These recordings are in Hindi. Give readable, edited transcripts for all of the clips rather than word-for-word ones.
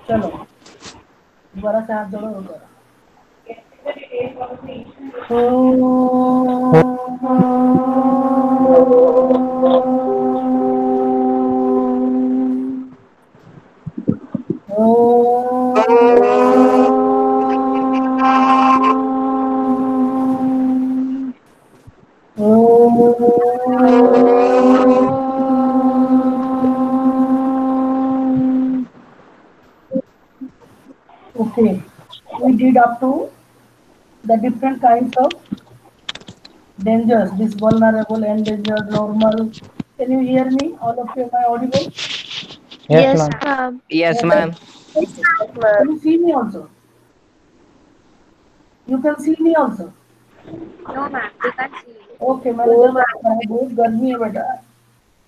चलो दोबारा से हाथ जोड़ो दोबारा। Okay, we did up to the different kinds of dangers, this vulnerable, endangered, normal. Can you hear me? All of you, am I audible? Yes, Yes, ma'am. ma'am. Yes, Yes. ma'am. Okay. Can you see me also? You can see me also. No, ma'am. We can't see you. Okay, मैंने जब बताया बहुत गर्मी है बेटा,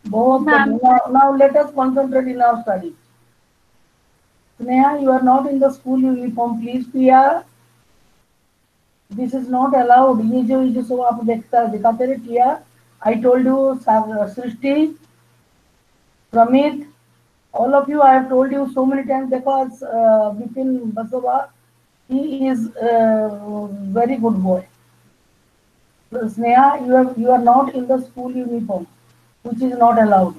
बहुत गर्मी। Ma'am. Now let us concentrate in our study. Sneha, you are not in the school uniform, please Priya. This is not allowed. ये जो सब आप दिखाते रहे टिया, I told you, Srishti, Pramit, all of you, I have told you so many times because Vipin Basova, he is a very good boy. Sneha, you are not in the school uniform, which is not allowed.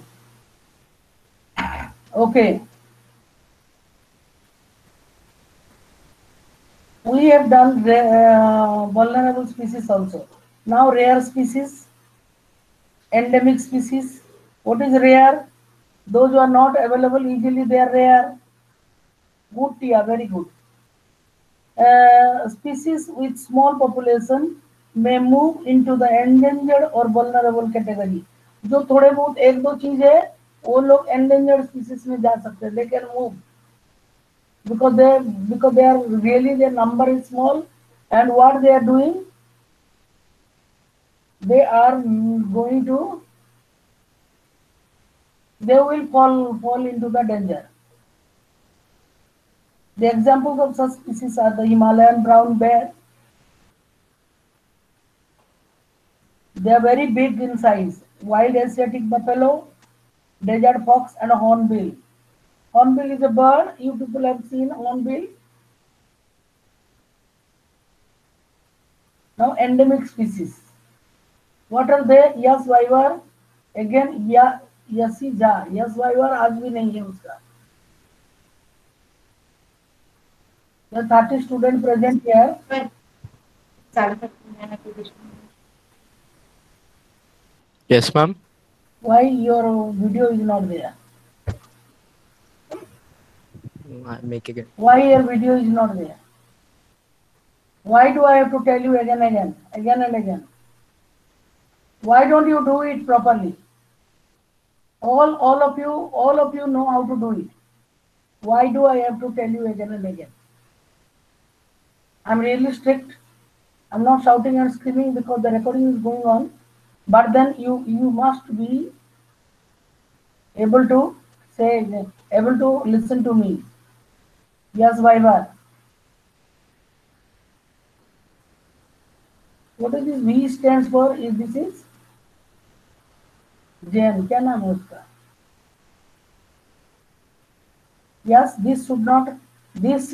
Okay. We have done vulnerable species also. Now rare species, endemic species. What is rare? Those who are not available easily, they are rare. Good, Tia, very good. Species with small population may move into the endangered or vulnerable category. जो थोड़े बहुत एक दो चीज है वो लोग endangered species में जा सकते हैं, they can move because they are really, their number is small, and what they are doing, they are going to, they will fall into the danger. The examples of such species are the Himalayan brown bear. They are very big in size. Wild Asiatic buffalo, desert fox, and hornbill. Hornbill is a bird. You people have seen hornbill. Now endemic species. What are they? Yes, viper. Again, या यसी जा, यस वाइवर आज भी नहीं है उसका. The 30 student present here. Yes, ma'am. Why your video is not there? I make again. Why your video is not there? Why do I have to tell you again and again? Why don't you do it properly? All of you know how to do it. Why do I have to tell you again and again? I'm really strict. I'm not shouting and screaming because the recording is going on. But then you must be able to able to listen to me. Yes, Viva. What is this V stands for? This is Jain, क्या नाम है उसका? Yes, this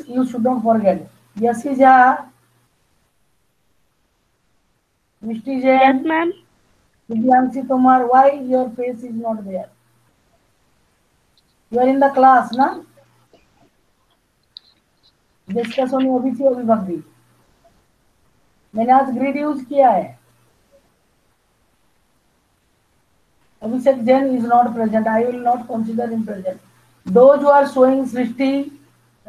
you should not forget. Yes, Ija, Mishti Yes, Jain, ma'am. Vidyanshi Tomar, why your face is not there? You are in the class, na? जिसका सोनी अभी थी अभी भाग गई. मैंने आज ग्रिड यूज किया है. Abhishek Jain is not present. I will not consider him present. Those who are showing Srishti,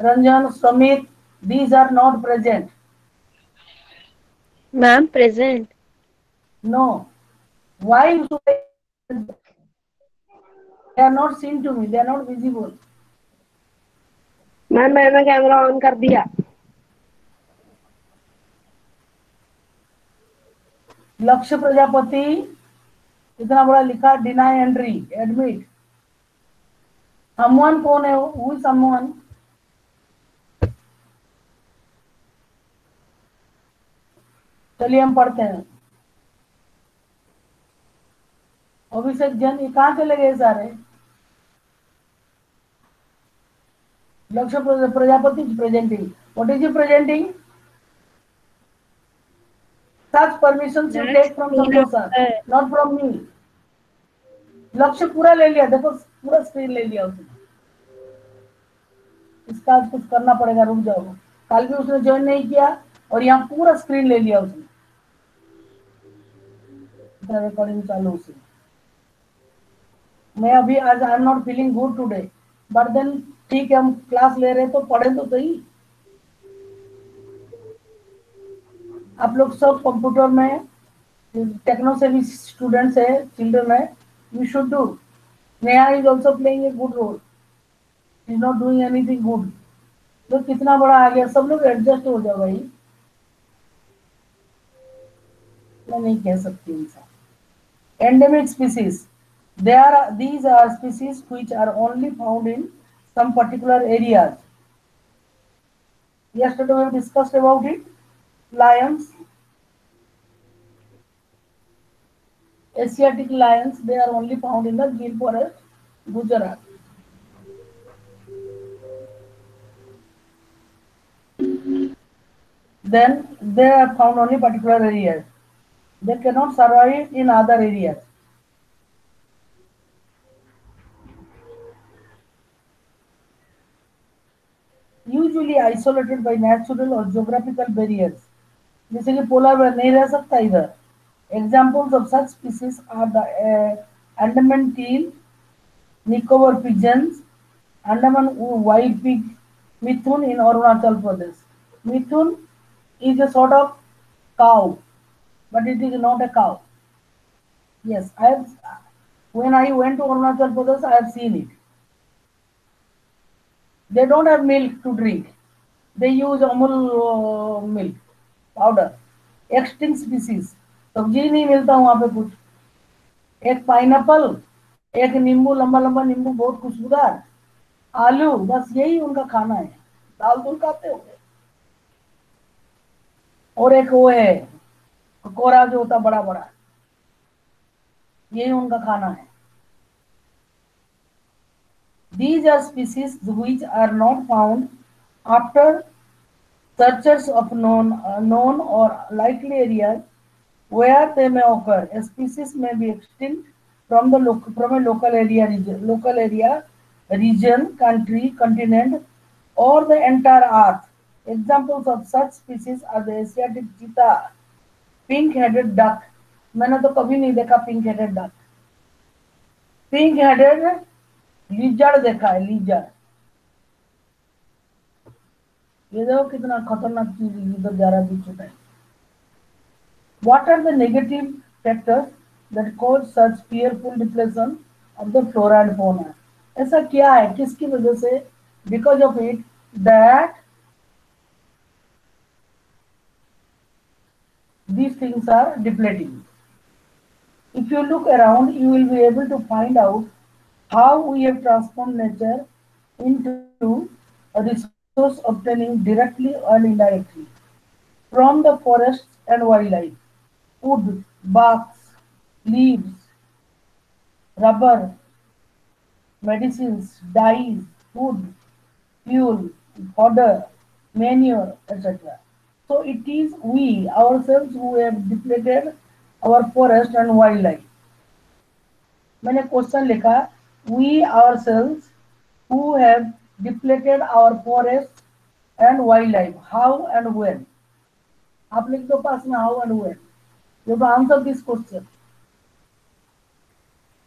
Ranjan, Samit, these are not present. Ma'am, present. No. Why should I? They are not seen to me. They are not visible. Ma'am मैंने कैमरा ऑन कर दिया. लक्ष्य प्रजापति इतना बड़ा लिखा, डिनाई एंट्री, एडमिट. Someone कौन है? Who is someone? चलिए हम पढ़ते हैं. अभिषेक जैन, ये कहाँ चले गए सारे? Laksha Prajapati is presenting. What is he presenting? Such permissions you That take from screen of Samosa, not from me. लक्ष्य पूरा ले लिया, देखो पूरा स्क्रीन ले लिया उसने. इसका आज कुछ करना पड़ेगा, रुक जाओ. कल भी उसने ज्वाइन नहीं किया और यहाँ पूरा स्क्रीन ले लिया उसने. रिकॉर्डिंग चालू उसे. मैं अभी आज I am not feeling good today, but then ठीक है, हम क्लास ले रहे तो पढ़े तो सही. आप लोग सब कंप्यूटर में टेक्नो सेवी स्टूडेंट्स है, चिल्ड्रन है, you should do. Neha is also playing a good role, is not doing anything good. तो कितना बड़ा आ गया, सब लोग एडजस्ट हो जाओ भाई. मैं नहीं कह सकती इंसान. Endemic species. These are species which are only found in some particular areas. Yesterday we discussed about it. Lions, Asiatic lions, they are only found in the Gir forest, Gujarat. Then they are found only particular areas. They cannot survive in other areas. Usually isolated by natural or geographical barriers. जैसे कि पोलर बेयर नहीं रह सकता इधर. Examples of such species are the Andaman teal, Nicobar pigeons, Andaman wild pig, Mithun in Arunachal Pradesh. Mithun is a sort of cow, but it is not a cow. Yes, I have. When I went to Arunachal Pradesh, I have seen it. They don't have milk to drink. They use Amul milk powder. Extinct species. सब्जी ही नहीं मिलता वहां पे कुछ. एक पाइनएप्पल, एक नींबू, लंबा लंबा नींबू, बहुत खुशबूदार, आलू, बस यही उनका खाना है. दाल दूल खाते होंगे. और एक वो है कोरा जो होता बड़ा बड़ा, यही उनका खाना है. These are species which are not found after searches of known or likely areas where they may occur. A species may be extinct from a local area, region, country, continent, or the entire earth. Examples of such species are the Asiatic cheetah, pink-headed duck. मैंने तो कभी नहीं देखा pink-headed duck. Pink-headed lizard देखा है, lizard. ये देखो कितना खतरनाक चीज इधर जा रहा है बीच में. What are the negative factors that cause such fearful depletion of the flora and fauna? ऐसा क्या है, किसकी वजह से? Because of it that these things are depleting. If you look around, you will be able to find out how we have transformed nature into a resource obtaining directly and indirectly from the forests and wildlife. Wood, barks, leaves, rubber, medicines, dyes, food, fuel, fodder, manure, etc. So it is we ourselves who have depleted our forest and wildlife. मैंने क्वेश्चन लिखा, we ourselves who have depleted our forests and wildlife. How and when? आप लिख दो पास में how and when. You have to answer this question.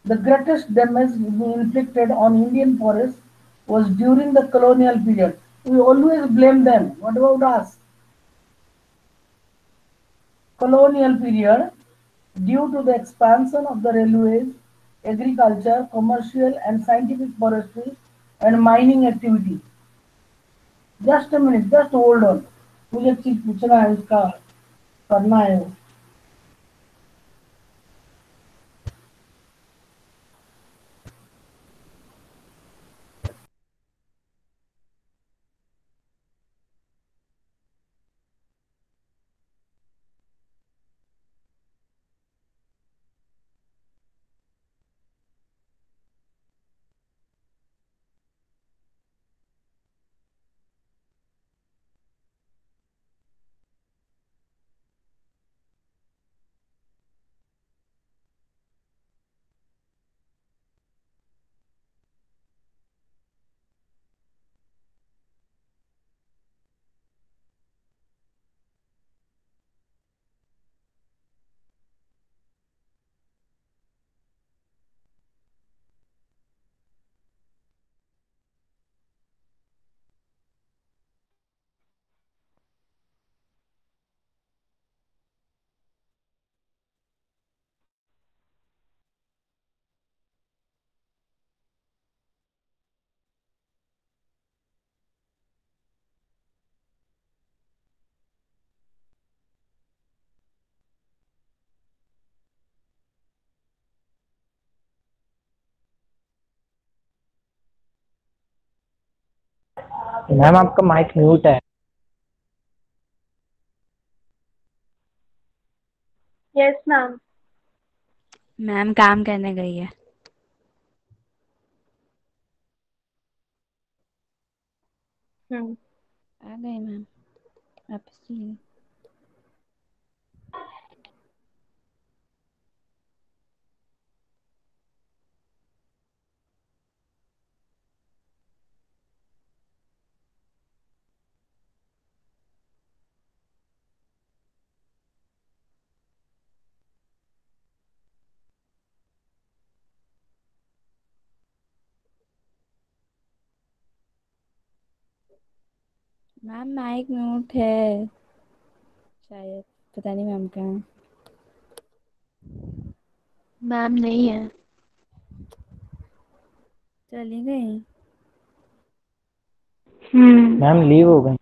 The greatest damage inflicted on Indian forests was during the colonial period. We always blame them. What about us? Colonial period, due to the expansion of the railways, agriculture, commercial and scientific forestry and mining activity. Just a minute, just hold on. मुझे एक चीज पूछना है, इसका करना है. मैम आपका माइक म्यूट है। Yes ma'am. मैम काम करने गई है। आ गई मैम वापस ही। मैम माइक म्यूट है शायद, पता नहीं मैम का। मैम नहीं है। चली गई। मैम लीव हो गई।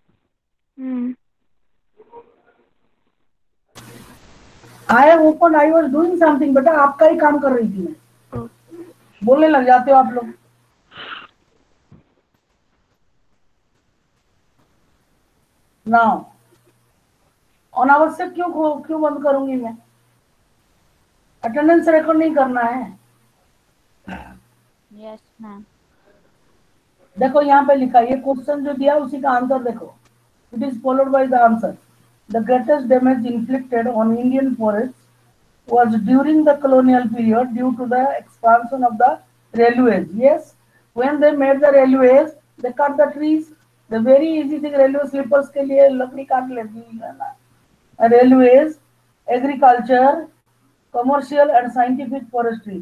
I am open, I was doing something. बेटा आपका ही काम कर रही थी मैं। बोलने लग जाते हो आप लोग। नाउ अनावश्यक क्यों बंद करूंगी मैं? अटेंडेंस रिकॉर्ड नहीं करना है। Yes ma'am. देखो यहाँ पे लिखा है, ये क्वेश्चन जो दिया उसी का आंसर देखो। It is followed by the answer. The greatest damage inflicted on Indian forest was during the colonial period due to the expansion of the railways. Yes, when they made the railways, they cut the trees. The very easy thing, railway sleepers के लिए लकड़ी काट लेती है ना। Railways, agriculture, commercial and scientific forestry.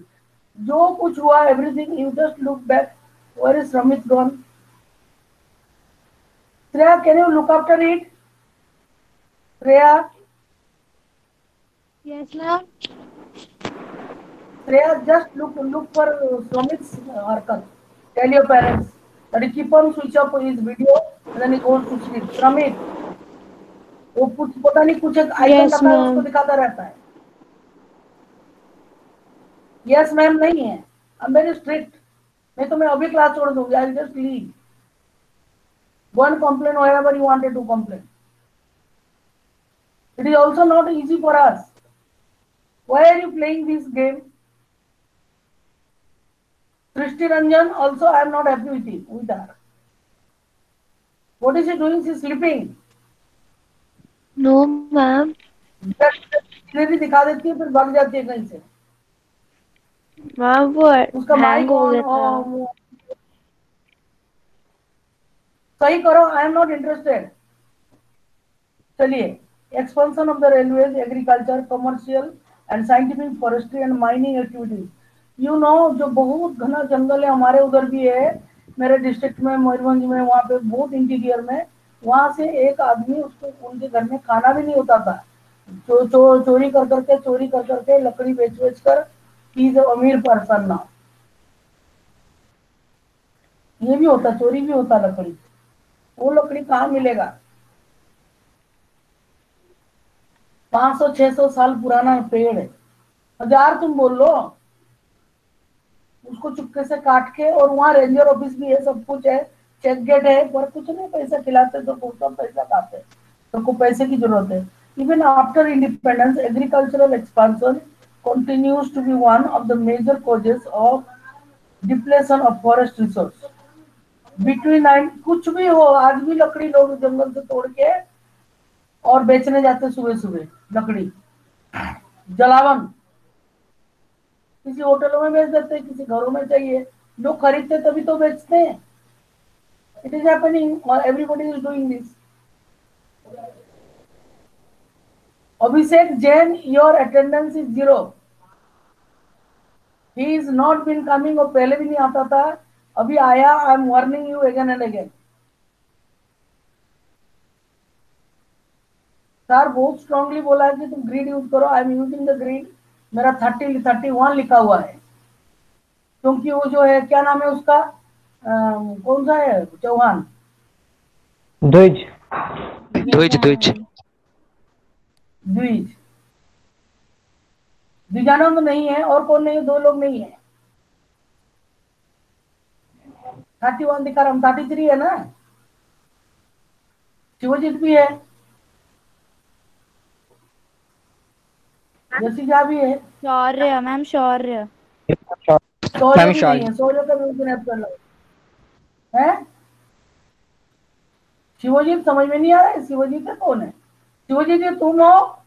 जो कुछ हुआ, everything you just look back. Where is Ramit gone? Shreya, can you look after it? Shreya, yes ma'am. Shreya, just look for Swamit's harkat. Tell your parents that he keep on switch off his video and then he goes to sleep. Sramit, वो कुछ पता नहीं, कुछ एक आइकन Yes, रखा है उसको ma'am. दिखाता रहता है। यस मैम नहीं है, आई एम वेरी स्ट्रिक्ट। नहीं तो मैं अभी क्लास छोड़ दूंगी। I just leave. Go and complain wherever you wanted to complain. It is also not easy for us. Why are you playing this game? Srishti Ranjan, also I am not happy with her. What is she doing? She is sleeping. No, ma'am. Scenery दिखा देती है फिर भाग जाती है कहीं से। मैम वो उसका हैंग माइक हो ऑन। गया था। सही करो, आई एम नॉट इंटरेस्टेड। चलिए, expansion of the railways, agriculture, commercial and scientific forestry and mining activities. You know, जो बहुत घना जंगल है हमारे उधर भी है, मेरे डिस्ट्रिक्ट में, मयूरभंज में, वहाँ पे बहुत इंटीरियर में। वहां से एक आदमी, उसको उनके घर में खाना भी नहीं होता था। चोरी कर करके लकड़ी बेच कर ही इज अमीर पर्सन ना। ये भी होता, चोरी भी होता लकड़ी। वो लकड़ी कहाँ मिलेगा? 500-600 साल पुराना पेड़ है। 1000 तुम बोल लो, उसको चुपके से काट के। और वहाँ रेंजर ऑफिस भी है, सब कुछ है, चेक गेट है, पर कुछ नहीं, पैसा खिलाते तो सब पैसा खाते। सबको पैसे की जरूरत है। Even after independence, agricultural expansion continues to be one of the major causes of depletion of forest resource. Between कुछ भी हो, आज भी लकड़ी लोग जंगल से तोड़ के और बेचने जाते सुबह सुबह लकड़ी। जलावन किसी होटलों में बेच देते हैं, किसी घरों में चाहिए, लोग खरीदते तभी तो बेचते हैं। इट इज हैपनिंग और everybody is doing this. Abhishek Jain, your attendance is 0। He is not been coming. और पहले भी नहीं आता था, अभी आया। I am warning you again and again. Sir बहुत स्ट्रांगली बोला है कि तुम ग्रीड यूज करो। I am using the grid. मेरा 30-31 लिखा हुआ है, क्योंकि वो जो है, क्या नाम है उसका, कौन सा है, चौहान, द्विज। द्विज द्विज द्विज। द्विजानंद नहीं है, और कौन नहीं है, 2 लोग नहीं है। 31 दिखा रहा हूँ, 33 है ना। शिवजीत भी है, जसीजा भी है, शौर्य मैम, शौर्य। शौर्य मैम भी नहीं शौर्य। है, शौर्य का भी स्नैप कर लो है। शिवजीत समझ में नहीं आ रहा है, शिवजीत है कौन है? शिवजीत ये तुम हो?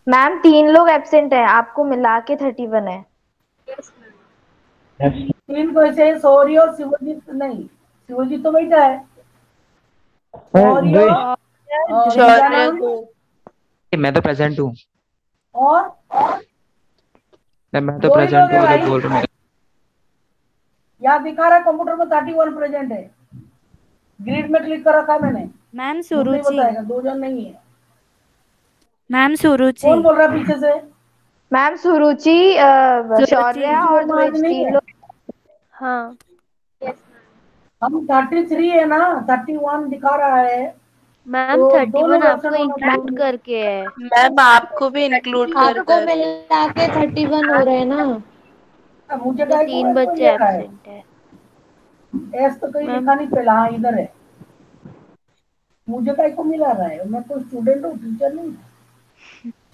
मैम 3 लोग एब्सेंट है, आपको मिला के 31 है। तीन कैसे है? शौर्य और शिवजीत नहीं, शिवजीत तो बैठा है। शौर्य, द्विज। शौर्य, तीसरा द्विज। नाम मैं तो प्रेजेंट हूँ। और मैं तो दो ही लोग प्रेजेंट है हूँ, भाई। तो बोल रहा हूँ। यहाँ दिखा रहा है कंप्यूटर में 31 प्रेजेंट है, ग्रिड में क्लिक कर रखा है मैंने। मैम झूठ नहीं सुरुचि। बताएगा, 2 जन नहीं है। मैम सुरुचि। कौन बोल रहा है पीछे से? मैम सुरुचि, सुरुचि। शौर्य किसी और में आज द्विज, नहीं तीन है। लोग। हाँ। हम 33 है ना, 31 दिखा रहा है, मैम तो 2 31 लोग आपको एब्सेंट होना इंक्लूड चाहिए। करके है। मैम आपको भी इंक्लूड कर आपको कर। मिला के 31 हो रहे हैं ना। मुझे तो काय को 3 कोई बच्चे ले रहा है? एब्सेंट है। एस तो कहीं मैम लिखा नहीं पहला, हाँ इधर है। मुझे काय को मिला रहा है? मैं तो स्टूडेंट हूँ, टीचर नहीं।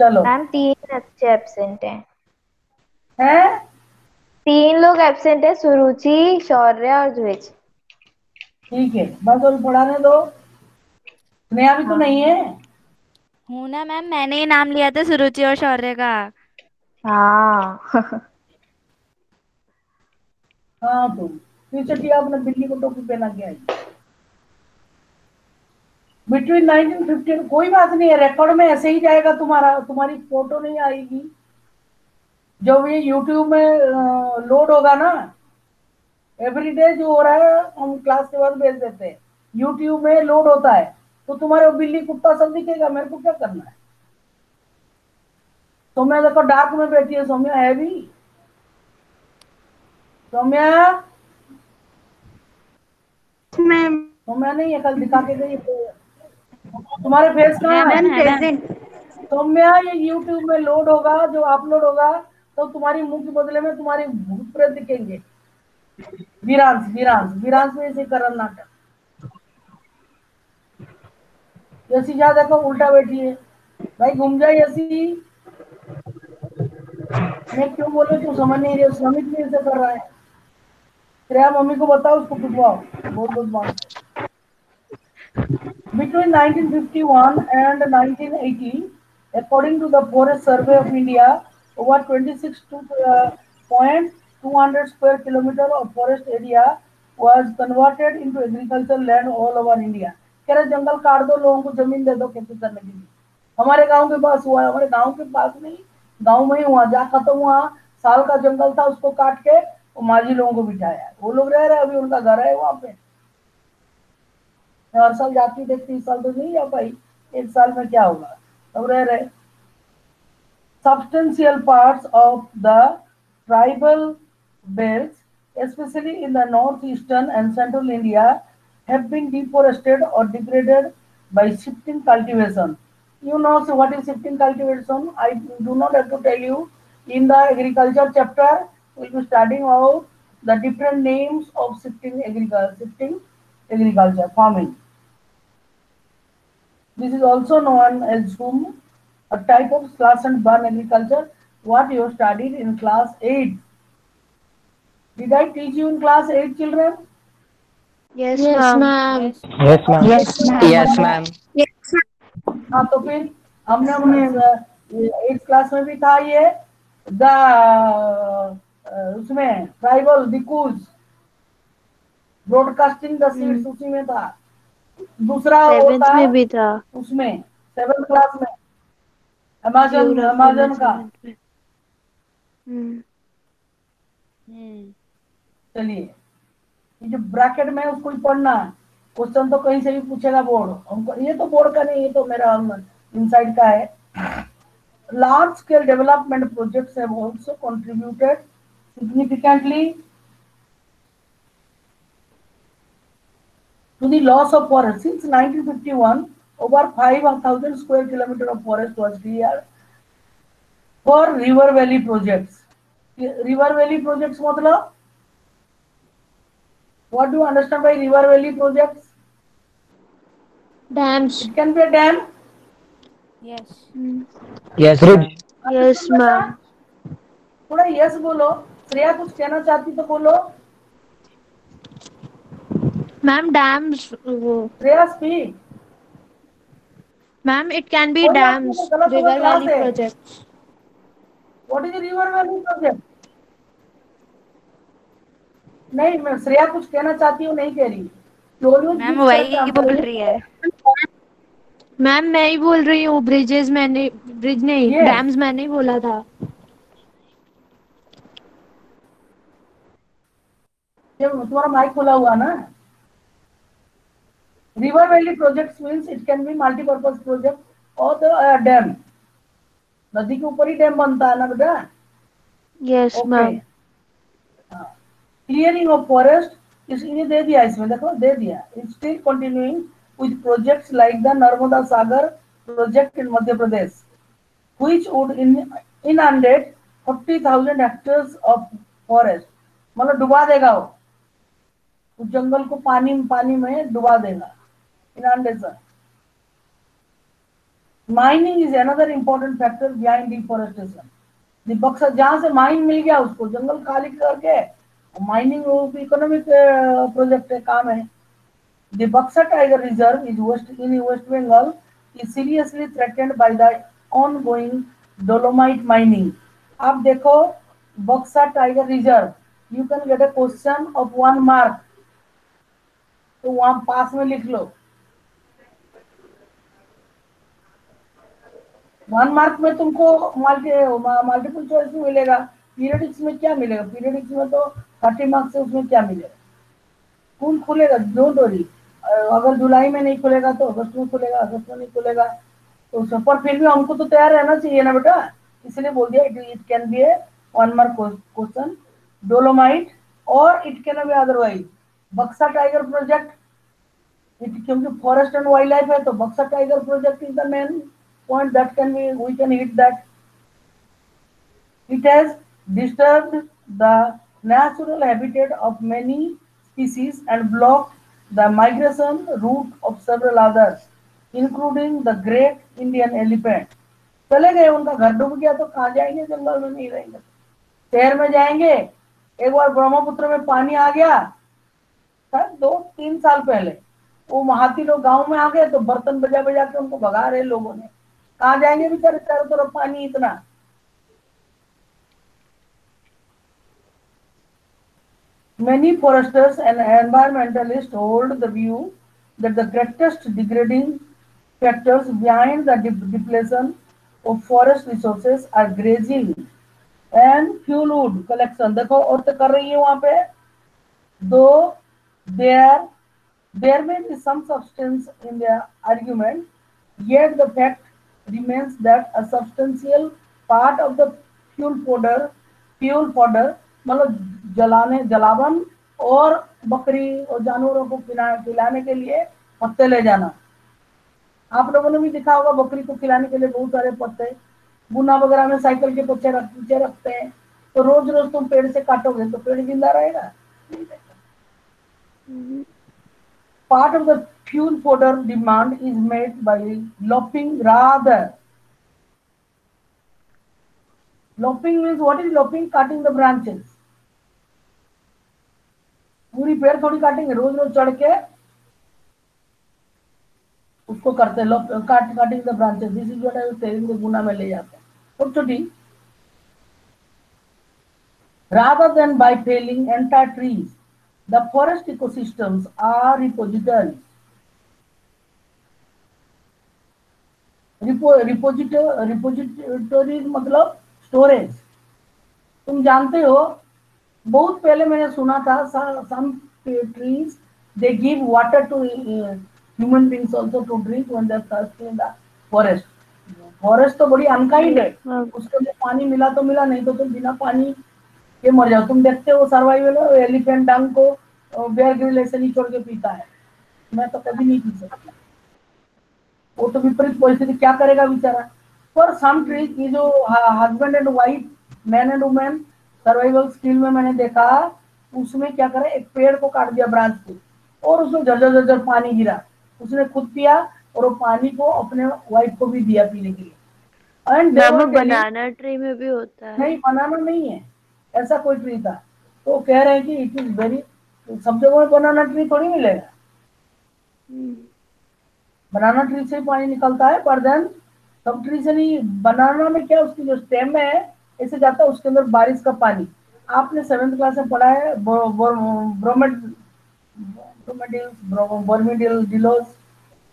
चलो, मैम 3 बच्चे एब्सेंट है। है 3 लोग एब्सेंट है, सुरुचि, शौर्य और द्विज। ठीक है, बस और पढ़ाने दो। स्नेहा भी तो हाँ। नहीं है। हूँ ना मैम, मैंने ही नाम लिया था सुरुचि और शौर्य का। हाँ। हाँ तुम फिर से किया, अपने बिल्ली को टोपी पहना के आई। बिटवीन 1950, कोई बात नहीं है, रिकॉर्ड में ऐसे ही जाएगा तुम्हारा, तुम्हारी फोटो नहीं आएगी। जब ये यूट्यूब में लोड होगा ना, एवरीडे जो हो रहा है हम क्लास के बाद भेज देते हैं, यूट्यूब में लोड होता है, तो तुम्हारे बिल्ली कुत्ता सब दिखेगा, मेरे को क्या करना है? सौम्या देखो डार्क में बैठी है, सौम्या है भी। सौम्या, मैम सौम्या नहीं है, कल दिखा के गई। तुम्हारे फेस है कहाँ है? मैम, है मैम। सौम्या, ये यूट्यूब में लोड होगा, जो अपलोड होगा, तो तुम्हारी मुंह के बदले में तुम्हारी भूत प्रेत दिखेंगे। विरांश, विरांश, विरांश में इसे करन नाटक। यसी जा देखो उल्टा बैठी है, भाई घूम जाए यसी। मैं क्यों बोलूं, तू समझ नहीं रही, श्रमिक भी ऐसे कर रहा है। श्रेया मम्मी को बताओ, उसको पिटवाओ, बहुत बहुत मांग। Between 1951 and 1980, according to the Forest Survey of India, over 26.200 square kilometer of forest area was converted into agricultural land all over India. कह रहे जंगल काट दो, लोगों को जमीन दे दो खेती करने के लिए। हमारे गांव के पास हुआ है, हमारे गांव के पास नहीं, गांव में ही हुआ, जहाँ खत्म हुआ साल का जंगल था, उसको काट के वो माझी लोगों को बिठाया, वो लोग रह रहे हैं, अभी उनका घर है वहां पे। मैं हर साल जाती देखती, इस साल तो नहीं जा पाई, एक साल में क्या होगा, सब रह रहे। Substantial parts of the tribal belts, especially in the northeastern and central India, have been deforested or degraded by shifting cultivation. You know, so what is shifting cultivation? I do not have to tell you. In the agriculture chapter, we'll be studying out the different names of shifting agriculture farming. This is also known as zoom, a type of slash and burn agriculture, what you studied in class 8. Did I teach you in class 8, children? Yes yes ma'am. Ma'am. Yes. Yes ma'am. Yes ma'am. हाँ, तो फिर हमने एट क्लास में भी था ये, द उसमें tribal dikus broadcasting the seeds, उसी में था। दूसरा 7th होता है में भी था। उसमें 7th क्लास में, अमेजन, जियोग्राफी में अमेजन का। 7th में। हम्म। चलिए, ये जो ब्रैकेट में है, उसको ही पढ़ना है, क्वेश्चन तो कहीं से भी पूछेगा बोर्ड हमको, ये तो बोर्ड का नहीं, ये तो मेरा इनसाइड का है। Large scale development projects have also contributed significantly to the loss of forest. Since 1951, over 5,000 square kilometer of forest was cleared for river valley projects. River valley projects मतलब, what do you understand by river valley projects? Dams. It can be a dam. Yes. Yes, bridge ma'am. Yes, ma'am. थोड़ा यस बोलो। श्रेया कुछ कहना चाहती तो बोलो। Ma'am, dams. Shreya speak. Ma'am, it can be कोई बात नहीं, dams. गलत हुआ River यहाँ valley से। projects. What is river valley project? नहीं, मैं श्रेया कुछ कहना चाहती हूँ, नहीं कह रही। You always ma'am give self वही बोल emphasis. रही है। मैम मैं ही बोल रही हूँ, ब्रिजेस मैंने, ब्रिज नहीं, Yes. डैम्स मैंने ही बोला था। ये तुम्हारा माइक खुला हुआ ना। River valley project means it can be multipurpose project और द डैम। नदी के ऊपर ही डैम बनता है ना बेटा। Yes, ma'am. Clearing of forest इसलिए दे दिया, इसमें देखो दे दिया। It's still continuing with projects like the Narmada Sagar project in Madhya Pradesh which would inundate 40,000 hectares of forest. मतलब डुबा देगा वो, उस जंगल को पानी में डुबा देगा। Inundation. Mining is another important factor behind deforestation. Buxar जहां से माइन मिल गया उसको जंगल खाली करके माइनिंग इकोनॉमिक प्रोजेक्ट काम है। The Buxar tiger reserve is West Bengal is seriously threatened by the ongoing dolomite mining. आप देखो बक्सा tiger reserve, you can get a question of 1 mark, तो वहां पास में लिख लो। 1 मार्क में तुमको मल्टीपल चॉइस में मिलेगा। पीरियडिक्स में क्या मिलेगा? पीरियडिक्स में तो 30 मार्क्स से उसमें क्या मिलेगा? स्कूल खुलेगा, डोंट वरी। अगर जुलाई में नहीं खुलेगा तो अगस्त में खुलेगा, अगस्त में नहीं खुलेगा तो पर फिर भी हमको तो तैयार रहना चाहिए ना बेटा, इसलिए बोल दिया it can be A 1 mark question. Dolomite और इट कैन बी अदरवाइज बक्सा टाइगर प्रोजेक्ट, क्योंकि फॉरेस्ट एंड वाइल्ड लाइफ है तो बक्सा tiger project is the main point that can be, we can hit that. It has disturbed the natural habitat of many species and blocked the migration route of several others, including the great Indian elephant. चले गए, उनका घर डूब गया तो कहाँ जाएंगे? जंगल में नहीं रहेंगे, शहर में जाएंगे। एक बार ब्रह्मपुत्र में पानी आ गया, शायद 2-3 साल पहले, वो महाती लोग गांव में आ गए तो बर्तन बजा बजा के उनको भगा रहे लोगों ने। कहाँ जाएंगे बेचारे, चारों तरफ पानी इतना। Many foresters and environmentalists hold the view that the greatest degrading factors behind the depletion of forest resources are grazing and fuel wood collection. देखो और तो कर रही है वहां पे, though there may be some substance in their argument, yet the fact remains that a substantial part of the fuel fodder मतलब जलावन और बकरी और जानवरों को खिलाने के लिए पत्ते ले जाना। आप लोगों ने भी देखा होगा बकरी को खिलाने के लिए बहुत सारे पत्ते गुना वगैरह में साइकिल के पीछे रखते हैं, तो रोज रोज तुम पेड़ से काटोगे तो पेड़ जिंदा रहेगा? Part of the fuel fodder demand is met by lopping rather. Lopping means what is lopping? Cutting the branches. पूरी पेड़ थोड़ी काटेंगे, रोज रोज चढ़ के उसको करते हैं cutting the branches. This is what I was telling you, गुना में ले जाते हैं छोटी। Rather than by felling entire trees, the forest ecosystems are repositories. Repositories मतलब स्टोरेज। तुम जानते हो बहुत पहले मैंने सुना था some trees they give water to human beings also to drink when they are thirsty in the forest. Forest तो बड़ी अनकाइंड है, उसको जो पानी मिला तो मिला, नहीं तो तुम बिना पानी के मर जाओ। तुम देखते हो सर्वाइवल, एलिफेंट डंग को बेयर ग्रिल ऐसे नहीं छोड़ के पीता है, मैं तो कभी नहीं पी सकता। वो तो विपरीत परिस्थिति, क्या करेगा बेचारा। फॉर सम ट्रीज, ये जो husband and wife, man and women survival skill में मैंने देखा, उसमें क्या करे, एक पेड़ को काट दिया ब्रांच को और उसमें झरझर पानी गिरा, उसने खुद पिया और वो पानी को अपने वाइफ को भी दिया पीने के लिए। एंड मैम वो बनाना ट्री में भी होता है। नहीं, बनाना नहीं है, ऐसा कोई ट्री था। तो कह रहे हैं कि इट इज वेरी, सब जगह में बनाना ट्री थोड़ी मिलेगा, बनाना ट्री से ही पानी निकलता है, पर देन सब ट्री से नहीं। बनाना में क्या, उसकी जो स्टेम है ऐसे जाता है, उसके अंदर बारिश का पानी। आपने 7th क्लास में पढ़ा है ब्रोमेडिलोस,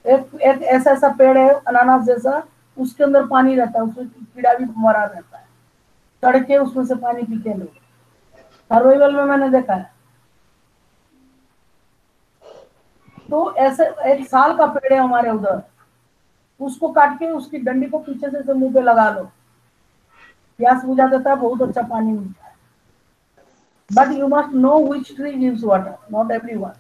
एक ऐसा ऐसा पेड़ है अनानास जैसा, उसके अंदर पानी रहता है, उसमें कीड़ा भी मरा रहता है, चढ़ के उसमें से पानी पीते हैं लोग। सर्वाइवल में मैंने देखा है। तो ऐसे 1 साल का पेड़ है हमारे उधर, उसको काट के उसकी डंडी को पीछे से मुंह पे लगा लो, प्यास बुझा देता है, बहुत अच्छा पानी मिलता है। But you must know which tree gives water, not everyone.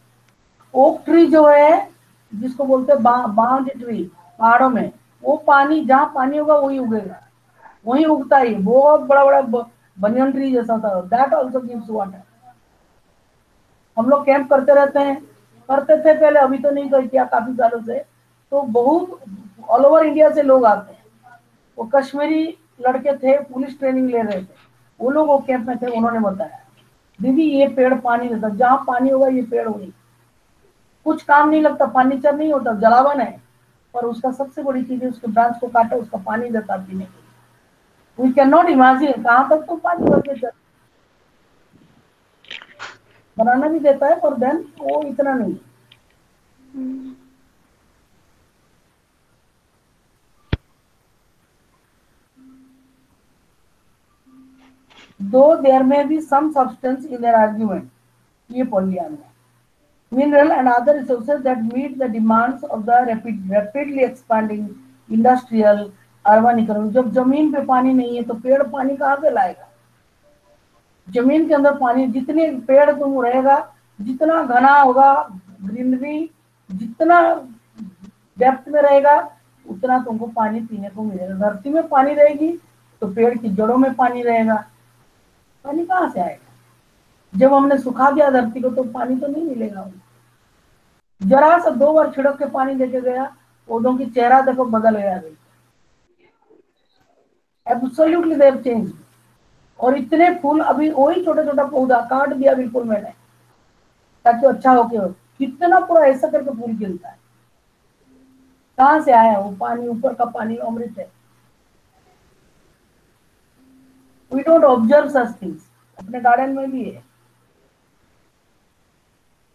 Oak tree जो है, जिसको बोलते हैं बांज ट्री, पहाड़ों में वो पानी, जहाँ पानी होगा वही उगेगा, वही उगता ही। बहुत बड़ा बड़ा बनियन ट्री जैसा था, दैट ऑल्सो गिव्स वाटर। हम लोग कैंप करते रहते हैं, करते थे पहले, अभी तो नहीं कर किया काफी सालों से। तो बहुत ऑल ओवर इंडिया से लोग आते हैं। वो कश्मीरी लड़के थे, पुलिस ट्रेनिंग ले रहे थे, वो लोग वो कैंप में थे, उन्होंने बताया दीदी ये पेड़ पानी देता, जहाँ पानी होगा ये पेड़ होगी, कुछ काम नहीं लगता, फर्नीचर नहीं होता, जलावन है, पर उसका सबसे बड़ी चीज है उसके ब्रांच को काटा, उसका पानी देता पीने के लिए। वी कैन नॉट इमेजिन कहाँ तक तो पानी भर के बनाना भी देता है, पर देन वो इतना नहीं। Though there may be some substance in their argument, ये पढ़ लिया हमने, mineral and other resources that meet the demands of the rapidly expanding industrial urban economy। जब जमीन पे पानी नहीं है तो पेड़ पानी कहाँ से लाएगा? जमीन के अंदर पानी, जितने पेड़ तुम रहेगा, जितना घना होगा ग्रीनरी, जितना डेप्थ में रहेगा, उतना तुमको पानी पीने को मिलेगा। धरती में पानी रहेगी तो पेड़ की जड़ों में पानी रहेगा, पानी कहाँ से आएगा? जब हमने सुखा दिया धरती को तो पानी तो नहीं मिलेगा। जरा सा 2 बार छिड़क के पानी देके गया, पौधों की चेहरा देखो बदल गया, एब्सोल्युटली दे हैव चेंज। और इतने फूल, अभी वही छोटा छोटा पौधा काट दिया बिल्कुल मैंने, ताकि अच्छा होके हो, कितना पूरा ऐसा करके फूल खिलता है। कहाँ से आया वो पानी? ऊपर का पानी अमृत है। We don't observe such things, अपने गार्डन में भी है।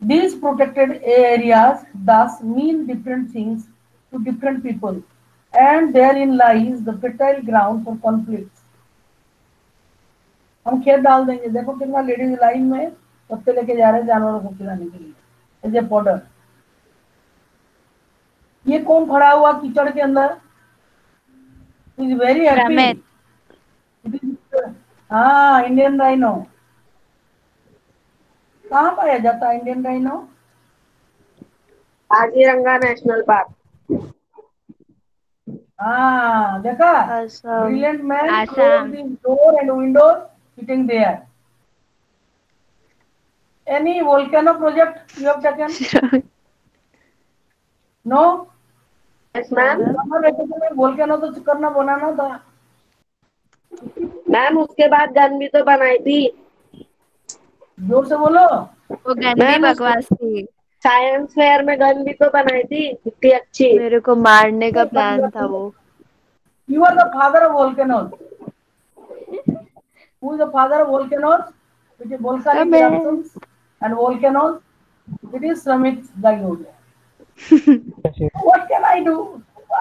These protected areas thus mean different things to different people, and therein lies the fertile ground for conflicts। हम खेत डाल देंगे, देखो कितना लेडीज लाइन में पत्ते लेके जा रहे हैं जानवरों को खिलाने के लिए, एज ए पाउडर। ये कौन खड़ा हुआ कीचड़ के अंदर? Is very happy. हाँ, इंडियन राइनो। कहाँ पाया जाता है Indian rhino? Kaziranga national park. हाँ, देखा, brilliant man close the door and window sitting there। Any volcano project you have taken? No? Yes ma'am. Volcano तो करना बनाना था मैम। उसके बाद गन भी तो बनाई थी। जोर से बोलो। वो गंदी बकवास थी। साइंस फेयर में गन भी तो बनाई थी, कितनी अच्छी। मेरे को मारने का प्लान था वो। You are the father of volcanoes। Who is the father of volcanoes? Which is volcanic eruptions and volcanoes? It is Sramit Dayodia। What can I do?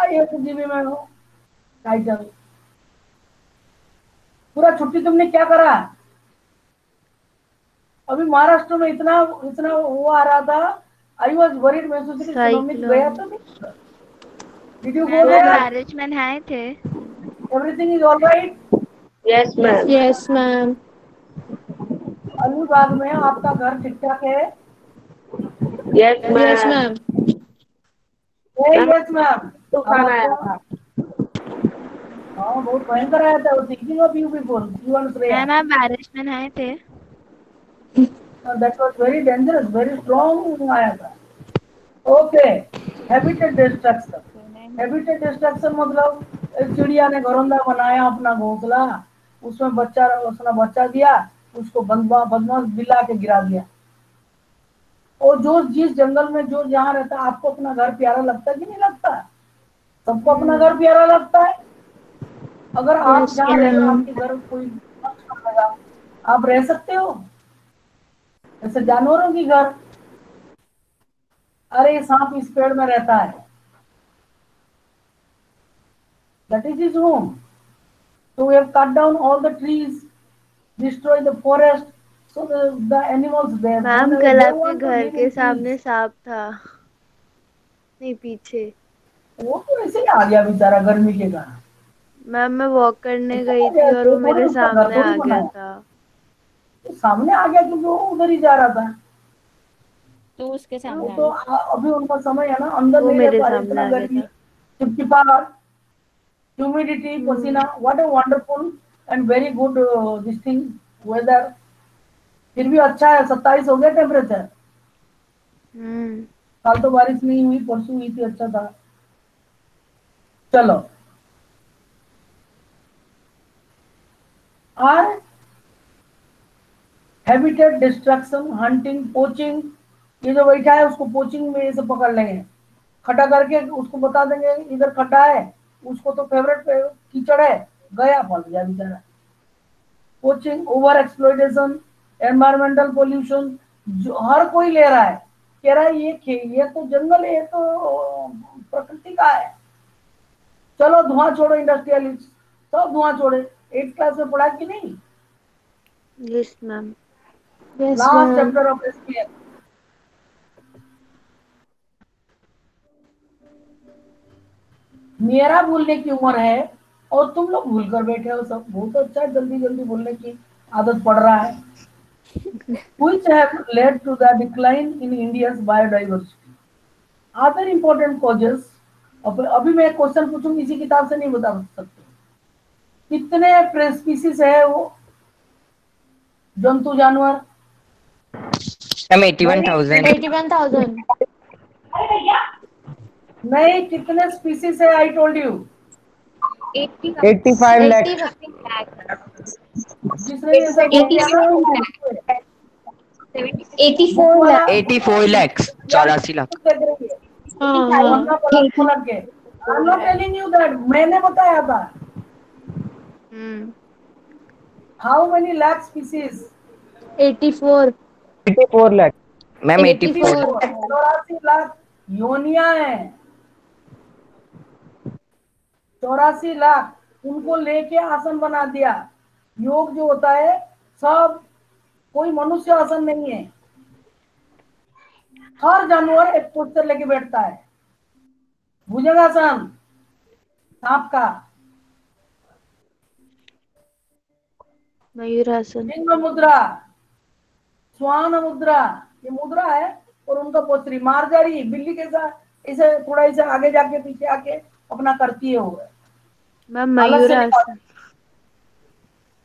I have to give him a title। पूरा छुट्टी तुमने क्या करा? अभी महाराष्ट्र में इतना इतना वो आ रहा था। I was worried, मैं सोच रही श्रमित गया तो नहीं। Did you go there? बारिश में आए थे। Everything is all right? Yes ma'am. Yes ma'am. Alibag में आपका घर ठीक ठाक है? Yes Yes ma'am. Ma'am. Yes ma'am. तूफान आया था। हाँ, बहुत भयंकर आया था। Thinking of you before, you and Shreya। Ma'am आप बारिश में आए थे। That was very dangerous, very strong आया था। Okay। Habitat destruction. Habitat destruction मतलब एक चिड़िया ने घरौंदा बनाया अपना घोंसला, उसमें उसने बच्चा दिया, उसको बदमाश बिल्ला के गिरा दिया। और जो जिस जंगल में जो जहाँ रहता है, आपको अपना घर प्यारा लगता है कि नहीं लगता? सबको अपना घर प्यारा लगता है। अगर आप जहाँ रहते हो आपके घर कोई लगा, आप रह सकते हो? जैसे जानवरों की घर, अरे सांप इस पेड़ में रहता है, that is his home. So we have cut down all the trees, destroy the forest, so the animals there. Ma'am they कल don't आपके want to घर live के in सामने peace. सांप था, नहीं पीछे। वो तो ऐसे ही आ गया बेचारा गर्मी के कारण। मैम मैं वॉक करने उसको गई आ गया, थी और वो थोड़ी मेरे उसका घर सामने थोड़ी आ गया बनाया। था। तो सामने आ गया क्योंकि वो उधर ही जा रहा था। तो उसके सामने आ तो गया। अभी उनका समय है ना, अंदर वो नहीं रह मेरे पा रहे, सामने इतना आ गया गर्मी, था। चिपचिपाहट, ह्यूमिडिटी, पसीना, what a wonderful and very good this thing whether. फिर भी अच्छा है, 27 हो गया टेम्परेचर। कल तो बारिश नहीं हुई, परसों हुई थी, अच्छा था। चलो, और हैबिटेट डिस्ट्रक्शन, हंटिंग, पोचिंग। ये जो बैठा है उसको पोचिंग में से पकड़ लेंगे, खड़ा करके उसको बता देंगे इधर खड्डा है, उसको तो फेवरेट कीचड़ है, गया फंस गया बेचारा। Poaching, over exploitation, environmental pollution, जो हर कोई ले रहा है, कह रहा है ये तो जंगल है, ये तो प्रकृति का है, चलो धुआं छोड़ो, इंडस्ट्रियलिस्ट सब धुआं छोड़े। 8th क्लास में पढ़ा कि नहीं? Yes ma'am. Last chapter of SPS. मेरा भूलने की उम्र है और तुम लोग भूल कर बैठे हो सब। बहुत अच्छा है, जल्दी जल्दी भूलने की आदत पड़ रहा है। Which have led to the decline in India's biodiversity. Other important causes. अभी मैं क्वेश्चन पूछूंगी, इसी किताब से नहीं बता सकते। कितने स्पीसीज है वो जंतु जानवर? मैम 81,000। 81,000। नहीं, कितने स्पीसीज है? I told you. 85 लाख। जिसने ये सब बोल दिया ना, 84 lakh. 84 lakhs, 84 lakh. I'm not telling you that, मैंने बताया था। How many lakh species? 84। 84 lakh. Ma'am 84। 84 lakh योनिया है। 84 लाख उनको लेके आसन बना दिया। योग जो होता है सब, कोई मनुष्य आसन नहीं है। हर जानवर एक पोस्टर लेके बैठता है। भुजंगासन सांप का, मयूरासन, सिंह मुद्रा, श्वान मुद्रा, ये मुद्रा है। और उनका पोस्टरी मारजारी बिल्ली के साथ इसे थोड़ा इसे आगे जाके पीछे आके अपना करती है वो। मैम मयूरासन।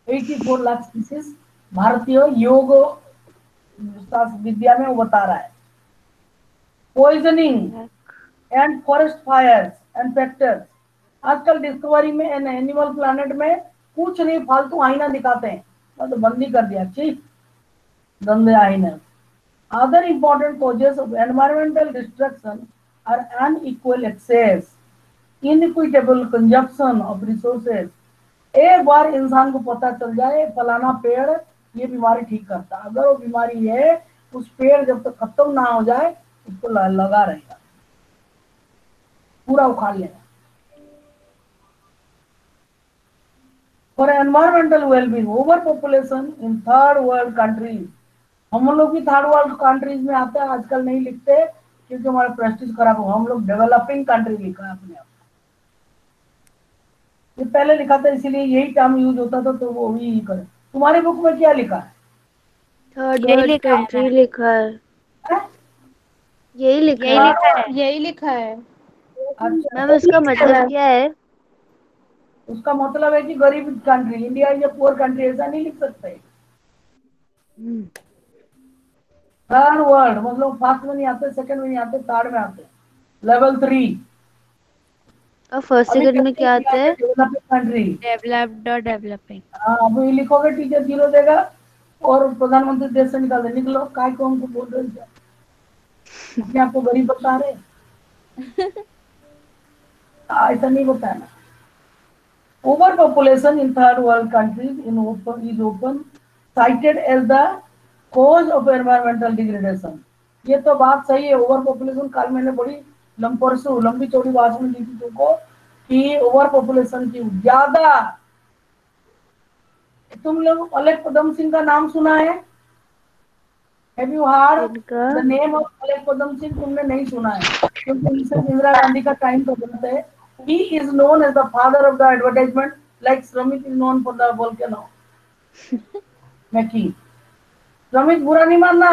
84 लाख स्पीसीज भारतीय योग विद्या में वो बता रहा है। Poisoning and forest fires and factors. आजकल डिस्कवरी में एन एनिमल प्लैनेट में कुछ नहीं, फालतू आईना दिखाते हैं, तो बंदी कर दिया, ठीक, गंदे आईना। Other important causes of environmental destruction are unequal access, inequitable consumption of resources. एक बार इंसान को पता चल जाए फलाना पेड़ ये बीमारी ठीक करता, अगर वो बीमारी है उस पेड़ जब तक खत्म ना हो जाए उसको लगा रहेगा, पूरा उखाड़ लेगा। For environmental well-being, overpopulation in third world countries. हम लोग भी थर्ड वर्ल्ड कंट्रीज में आते हैं, आजकल नहीं लिखते क्योंकि हमारा प्रेस्टीज खराब हो। हम लोग डेवलपिंग कंट्री लिखा है अपने आप। ये पहले लिखा था इसीलिए यही टर्म यूज होता था, तो वो भी करे। तुम्हारी बुक में क्या लिखा है? थर्ड वर्ल्ड कंट्री लिखा है। यही लिखा है। यही लिखा है। अच्छा, मैम उसका मतलब क्या है? उसका मतलब है कि गरीब country, India is a poor country, ऐसा नहीं लिख सकते। थर्ड वर्ल्ड मतलब फर्स्ट में नहीं आते, सेकंड में नहीं आते, थर्ड में आते। लेवल 3। और फर्स्ट अभी सेकंड में क्या आता है? Developing country. डेवलप्ड और डेवलपिंग। हाँ, अभी लिखोगे टीचर 0 देगा और प्रधानमंत्री देश से निकाल दे। निकलो, काय को हमको बोल रहे हो? अपने आपको गरीब बता रहे? ऐसा नहीं होता है ना। Overpopulation in third world countries is often cited as the cause of environmental degradation. ये तो बात सही है। ओवर पॉपुलेशन, कल मैंने बड़ी परसों लंबी चौड़ी भाषण दी थी तुमको कि ओवर पॉपुलेशन की ज्यादा। तुम लोग अलग पदम सिंह का नाम सुना है? Have you heard इनका the name of अलग पदम सिंह? तुमने नहीं सुना है क्योंकि मिसेस इंदिरा गांधी का टाइम तो गलत है। He is known as the father of the advertisement, like Sramit is known for the volcano. मैकी, श्रमिक बुरा नहीं मानना।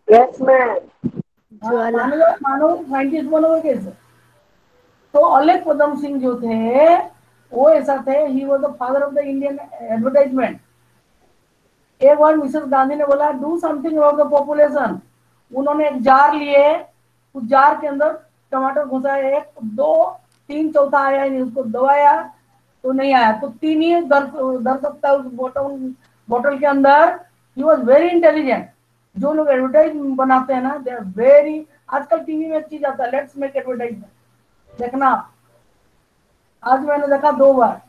Yes ma'am. ज्वाला। मानो साइंटिस्ट बनोगे कैसे? तो अलग पदम सिंह जो थे वो ऐसा थे, he was the father of the Indian advertisement. एक बार मिसेस गांधी ने बोला do something about the population. उन्होंने एक जार लिए, उस जार के अंदर टमाटर घुसाए, 1 2 3 चौथा आया नहीं, उसको दबाया तो नहीं आया, तो 3 ही दर सकता है उस बोतल के अंदर। He was very intelligent. जो लोग एडवर्टाइज बनाते हैं ना, दे आर वेरी। आजकल टीवी में एक चीज आता है, लेट्स मेक एडवर्टाइजमेंट, देखना। आज मैंने देखा 2 बार,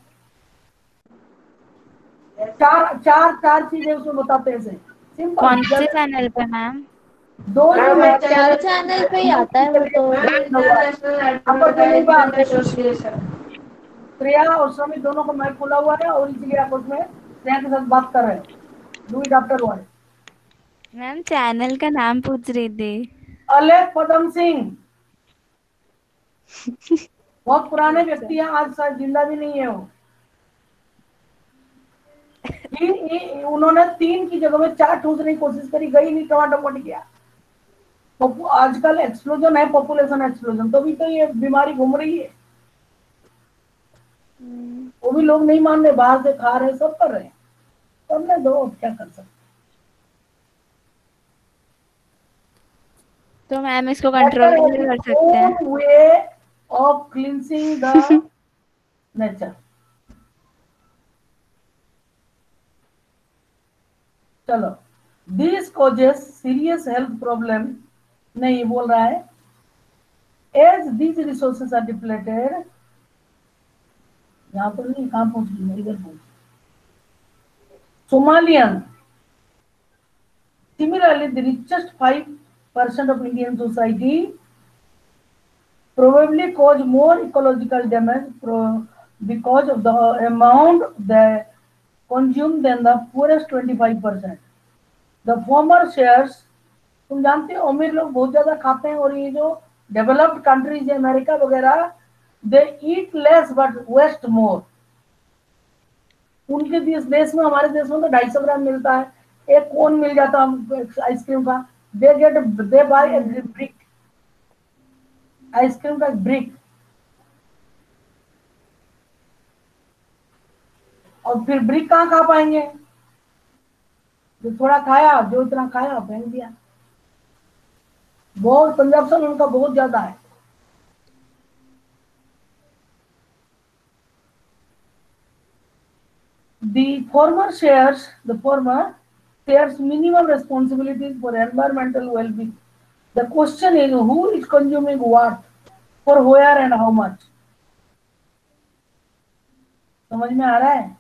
चार चीजें उसमें बताते हैं। सिंपल। कौन से चैनल पे मैम? 2 चार चैनल पे ही आता है वो तो। प्रिया और श्रमिक दोनों का माइक खुला हुआ है और इसलिए आप उसमें प्रिया के साथ बात कर रहे हैं। Do it after one. Ma'am channel का नाम पूछ रही थी। अलग पदम सिंह बहुत पुराने व्यक्ति हैं, आज शायद जिंदा भी नहीं है वो। उन्होंने 3 की जगह में 4 ठूसने की कोशिश करी, गई नहीं, टमाटर मट गया। आजकल एक्सप्लोजन है, पॉपुलेशन एक्सप्लोजन, तो भी तो ये बीमारी घूम रही है। वो भी लोग नहीं मान रहे, बाहर से खा रहे, सब कर रहे हैं। करने दो, क्या कर सकते। तो मैम इसको कंट्रोल कैसे कर सकते हैं? Way of cleansing the nature. चलो, this causes serious health problem. नहीं बोल रहा है, as these resources are depleted. यहाँ पर नहीं, कहाँ पहुंच गई मैं, इधर पहुंच। Somalian. Similarly, the richest 5% of Indian society probably cause more ecological damage because of the amount they consume than the poorest 25%. The former shares, तुम जानते हो अमीर लोग बहुत ज्यादा खाते हैं और ये जो डेवलप्ड कंट्रीज है अमेरिका वगैरह, they eat less but waste more. उनके देश में, हमारे देश में तो 250 ग्राम मिलता है, एक कोन मिल जाता आइसक्रीम का। दे बाय ब्रिक, आइसक्रीम का ब्रिक, और फिर ब्रिक कहाँ खा पाएंगे? जो थोड़ा खाया, जो इतना खाया फेंक दिया। बहुत कंजप्शन उनका बहुत ज्यादा है। The former shares minimum responsibilities for environmental well-being. The question is who is consuming what, for where and how much. समझ में आ रहा है?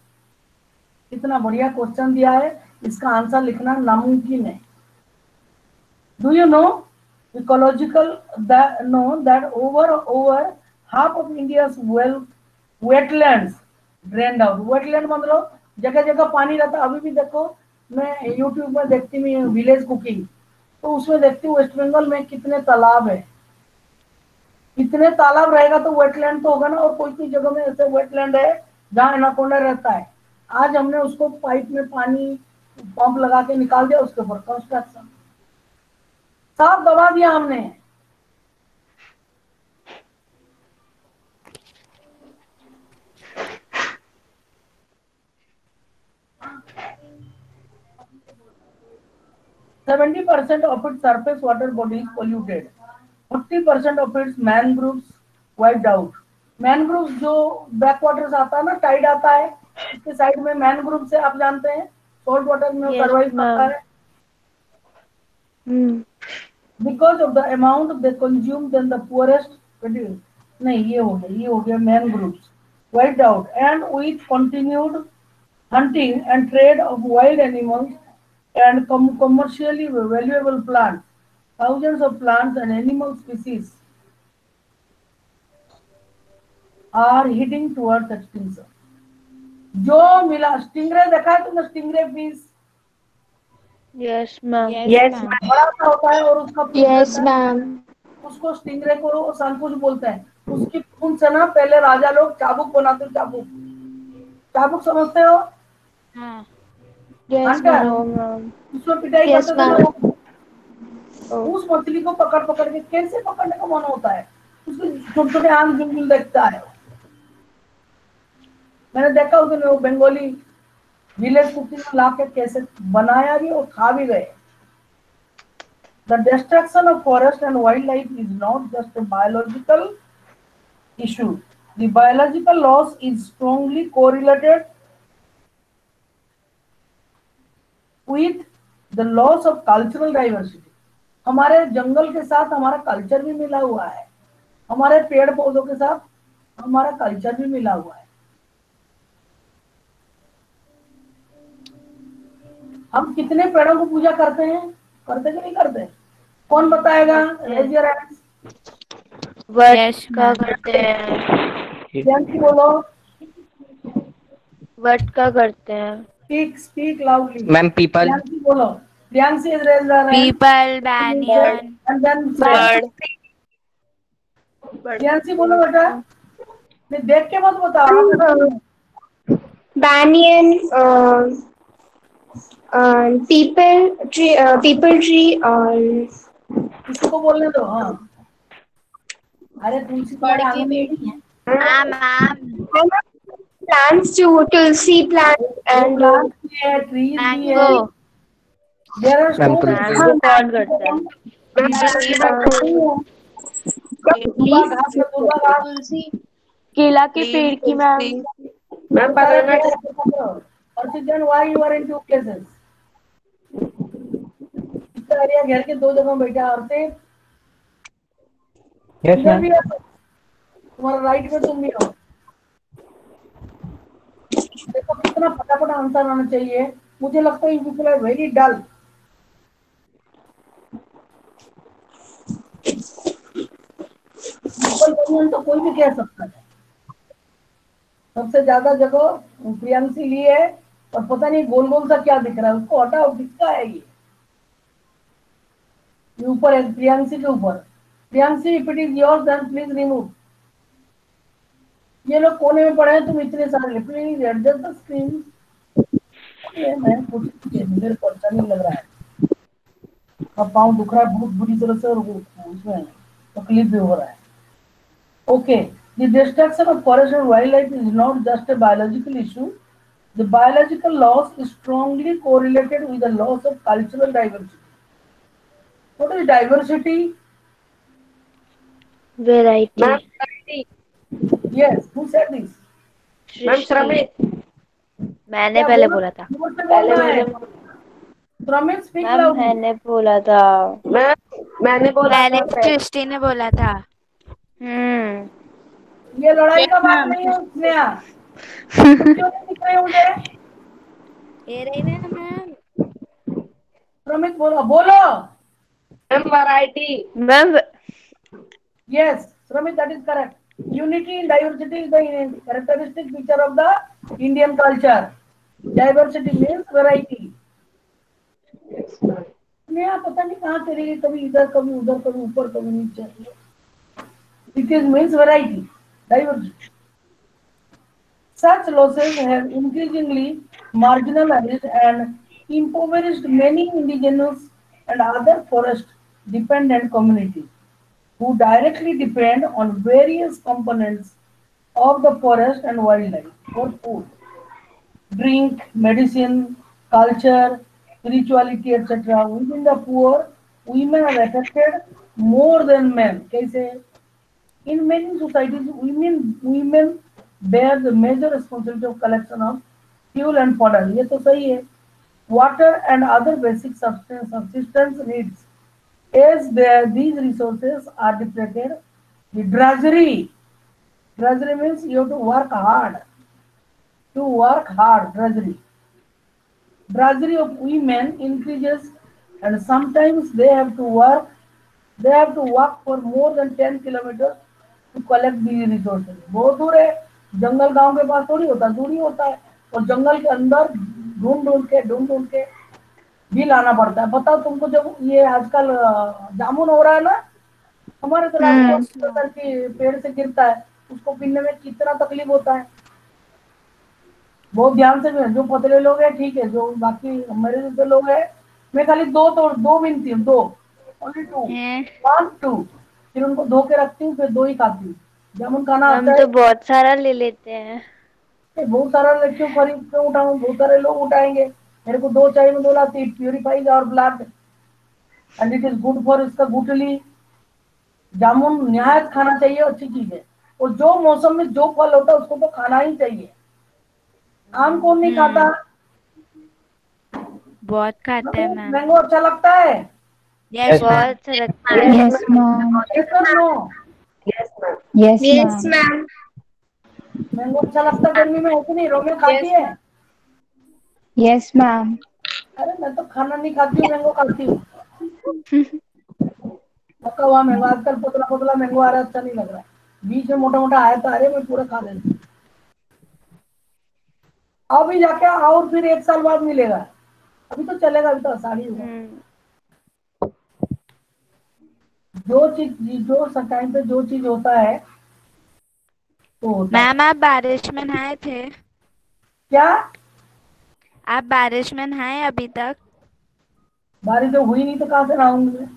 कितना बढ़िया क्वेश्चन दिया है, इसका आंसर लिखना नामुमकिन है। Do you know that over half of India's wetlands drained out. Wetland मतलब जगह जगह पानी रहता। अभी भी देखो, मैं यूट्यूब में देखती हूँ विलेज कुकिंग, तो उसमें देखती हूँ वेस्ट बंगाल में कितने तालाब है। इतने तालाब रहेगा तो वेटलैंड तो होगा ना, और कोई कोई जगह में ऐसे वेटलैंड है जहाँ एनाकोंडा रहता है। आज हमने उसको पाइप में पानी पंप लगा के निकाल दिया, उसके ऊपर कंस्ट्रक्शन साफ दबा दिया हमने। %70 of its surface water body is polluted. 40% of its mangroves wiped out. Mangrove जो बैकवाटर्स आता है ना, टाइड आता है, उसके साइड में मैनग्रोव से आप जानते हैं सॉल्ट वाटर में Yes, सर्वाइव करता है. Because of the amount they consume, then the poorest नहीं, ये हो गया mangroves wiped out, and with continued hunting and trade of wild animals and commercially valuable plants, thousands of plants and animal species are heading towards extinction. जो मिला स्टिंगरे, देखा है तुमने stingray fish? Yes, ma'am. Yes, बड़ा सा होता है और उसका पूंछ यस रहता है, मैम। उसको स्टिंगरे को शंकुश बोलते हैं. उसकी पूंछ से ना पहले राजा लोग चाबुक बनाते, चाबुक समझते हो? हाँ यस अंडर मैम। उसमें पिटाई Yes, करते थे ma'am. लोग. उस मछली को पकड़ के कैसे पकड़ने का मन होता है, उसके छोटे छोटे आंख जुल देखता है. मैंने देखा उस दिन वो बंगाली विलेज कुकिंग में ला के कैसे बनाया भी और खा भी गए. The destruction of forest and wildlife is not just a biological issue. The biological loss is strongly correlated with the loss of cultural diversity. हमारे जंगल के साथ हमारा कल्चर भी मिला हुआ है, हमारे पेड़ पौधों के साथ हमारा कल्चर भी मिला हुआ है. हम कितने पेड़ों को पूजा करते हैं, करते कि नहीं करते? कौन बताएगा? Raise your hands. What Yes, का ma'am. करते हैं, प्रियांशी बोलो. वट का करते हैं. Speak loudly. Ma'am, people. Priyanshi बोलो. Priyanshi is raised her hand. People, banyan, And then bird. Priyanshi बोलो बेटा. नहीं देख के मत बताओ. Banyan, people tree और इसको बोलने दो. हाँ, अरे तुलसी तुम्हारे आंगन में नहीं है. plants too, tulsi plant and plant भी है, ट्रीज भी है. mango, There are so Ma'am, many mango कौन करता है? दूबा घास. केला के पेड़ की ma'am. Ma'am banana oxygen, why you are in two places? इसका एरिया घेर के दो जगह बैठा. और से यस इधर मैम. भी है, तुम्हारा राइट में तुम भी हो. देखो कितना फटाफट आंसर आना चाहिए. मुझे लगता है you people are very dull. तो कोई भी कह सकता है. सबसे ज्यादा जगह प्रियांशी ली है, और पता नहीं गोल गोल सा क्या दिख रहा है, उसको हटाओ. दिखता है ये ऊपर है, प्रियांशी के ऊपर. Priyanshi, if it is yours then please remove. ये लोग कोने में पड़े हैं, तुम इतने सारे. Please adjust the screen. मैं कुछ मेरे को अच्छा नहीं लग रहा है. अब पाँव दुख रहा है बहुत बुरी तरह से, और उसमें तकलीफ भी हो रहा है. Okay, the destruction of forest and wildlife is not just a biological issue. The biological loss is strongly correlated with the loss of cultural diversity. What is diversity? Variety. Yes, who said this? Ma'am श्रमिक. मैंने क्या पहले बोला? बोला था. जोर से बोलना है. श्रमिक, speak मैम loudly. मैंने बोला था. मैंने बोला पहले था. सृष्टि ने बोला था. ये लड़ाई का बात नहीं है. स्नेहा, क्यों नहीं दिख रही मुझे? ये रही ना मैम. श्रमिक बोलो. Ma'am variety. Ma'am Yes, Sramit, that is correct. Unity in diversity is the characteristic feature of the Indian culture. Diversity means variety. मैं पता नहीं कहाँ चली गई, कभी इधर कभी उधर, कभी ऊपर कभी नीचे. It is means variety, diversity. Such losses have increasingly marginalized and impoverished many indigenous and other forest-dependent communities who directly depend on various components of the forest and wildlife for food, drink, medicine, culture, spirituality, etc. Within the poor, women are affected more than men. कैसे? In many societies, women bear the major responsibility of collection of fuel and fodder. ये तो सही है. Water and other basic subsistence needs. As these resources are depleted, the drudgery. Drudgery means you have to work hard. To work hard, drudgery. Drudgery of women increases, and sometimes they have to walk for more than 10 kilometers to collect these resources. बहुत दूर है, जंगल गांव के पास थोड़ी होता, दूर ही होता है, और जंगल के अंदर ढूंढ के भी लाना पड़ता है. बताओ तुमको, जब ये आजकल जामुन हो रहा है ना, हमारे तरह के पेड़ से गिरता है, उसको पीने में कितना तकलीफ होता है. बहुत ध्यान से, जो पतले लोग हैं ठीक है, जो बाकी मेरे जैसे लोग हैं, मैं खाली दो बिनती हूँ, दो, ओनली टू, 1 2, फिर उनको धो के रखती हूँ, फिर 2 ही खाती हूँ. जामुन खाना हम आता है तो बहुत सारा ले लेते हैं. बहुत सारा लड़कियों खरीद के उठाऊं, बहुत सारे लोग उठाएंगे. मेरे को 2 चाहिए, मैं 2 लाती. Purifies our blood and it is good for इसका गुटली. जामुन निहायत खाना चाहिए, अच्छी चीज है. और जो मौसम में जो फल होता है उसको तो खाना ही चाहिए. आम कौन नहीं खाता? बहुत खाते हैं मैम. मैंगो अच्छा लगता है? यस बहुत अच्छा लगता है. Yes, ma'am. Yes or no? Yes, ma'am. Mango अच्छा लगता है गर्मी में, है कि नहीं? रोमियो खाती है? Yes, ma'am. अरे मैं तो खाना नहीं खाती हूँ, मैंगो खाती हूँ. पका हुआ मैंगो. आजकल पतला पतला मैंगो आ रहा है, अच्छा नहीं लग रहा है. बीच में मोटा मोटा आया था, अरे मैं पूरा खा लेता हूँ. अभी जाके और फिर 1 साल बाद मिलेगा. अभी तो चलेगा, अभी तो आसानी होगा. जो टाइम पे जो चीज होता है तो होता है. मैम आप बारिश में नहाए थे? क्या? आप बारिश में नहाए अभी तक? बारिश तो हुई नहीं तो कहाँ से नहाऊंगी मैं?